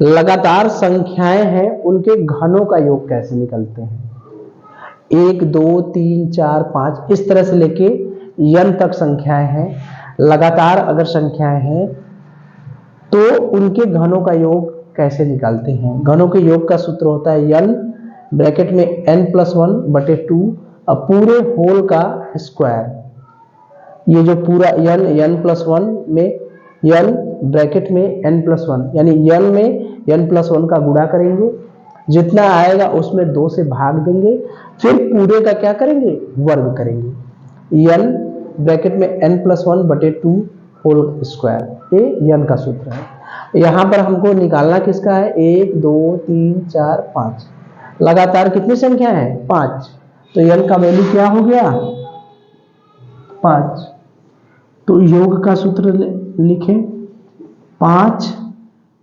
लगातार संख्याएं हैं उनके घनों का योग कैसे निकलते हैं। 1 2 3 4 5 इस तरह से लेके n तक संख्याएं हैं। लगातार अगर संख्याएं हैं तो उनके घनों का योग कैसे निकालते हैं। घनों के योग का सूत्र होता है n ब्रैकेट में n+1/2 और पूरे होल का स्क्वायर। ये जो पूरा n+1 में n ब्रैकेट में n+1 यानी n में n+1 का गुणा करेंगे, जितना आएगा उसमें 2 से भाग देंगे, फिर पूरे का क्या करेंगे, वर्ग करेंगे। n ब्रैकेट में n+1/2 होल स्क्वायर, ये n का सूत्र है। यहां पर हमको निकालना किसका है, 1 2 3 4 5। लगातार कितनी संख्या है, 5। तो n का वैल्यू क्या हो गया, 5। तो योग का सूत्र लिखें, 5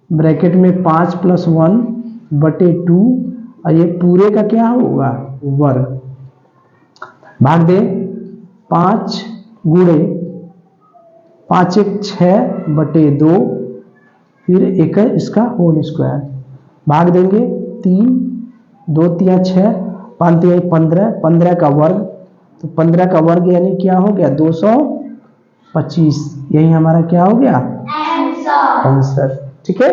ब्रैकेट में 5+1/2 और ये पूरे का क्या होगा, वर्ग। भाग दे 5 गुणे 5 1 6/2 फिर एक इसका होल स्क्वायर। भाग देंगे 3 2 3 6 5 3 15, 15 का वर्ग। तो 15 का वर्ग यानी क्या हो गया, 225। यही हमारा क्या हो गया, आंसर। ठीक है।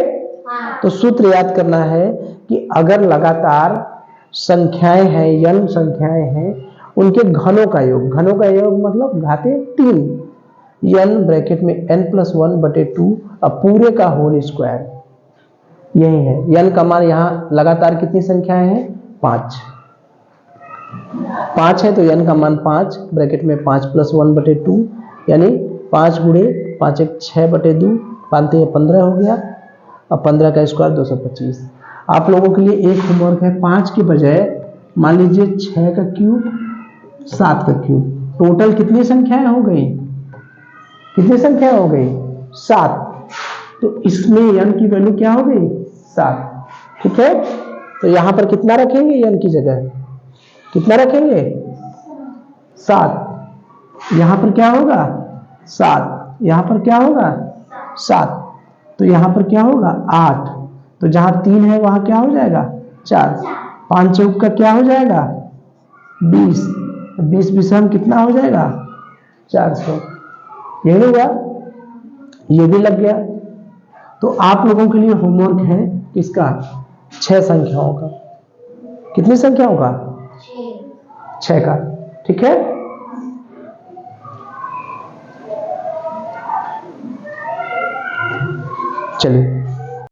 तो सूत्र याद करना है कि अगर लगातार संख्याएं हैं, n संख्याएं हैं, उनके घनों का योग, घनों का योग मतलब घाते 3, n ब्रैकेट में n+1/2 और पूरे का होल स्क्वायर, यही है। n का मान यहाँ लगातार कितनी संख्याएं हैं, 5 है, तो n का मान 5 ब्रैकेट में 5+1/2 यानी 5 गुणे 5 1 6/2 5 3 15 हो गया और 15 का स्क्वायर 225। आप लोगों के लिए एक होमवर्क है, 5 के बजाय मान लीजिए 6 का क्यूब 7 का क्यूब। टोटल कितनी संख्याएं हो गई, कितनी संख्याएं हो गई, 7। तो इसमें n की वैल्यू क्या हो गई, 7। ठीक है। तो यहां पर कितना रखेंगे, n की जगह कितना रखेंगे, 7। यहां पर क्या होगा, 7। यहां पर क्या होगा, 7। तो यहां पर क्या होगा, 8। तो जहां 3 है वहां क्या हो जाएगा, 4। 5 चौक का क्या हो जाएगा, 20। 20 विषम कितना हो जाएगा, 400। यही हुआ, ये भी लग गया। तो आप लोगों के लिए होमवर्क है किसका, 6 संख्याओं का। कितनी संख्याओं का, 6 का। ठीक है। चलिए।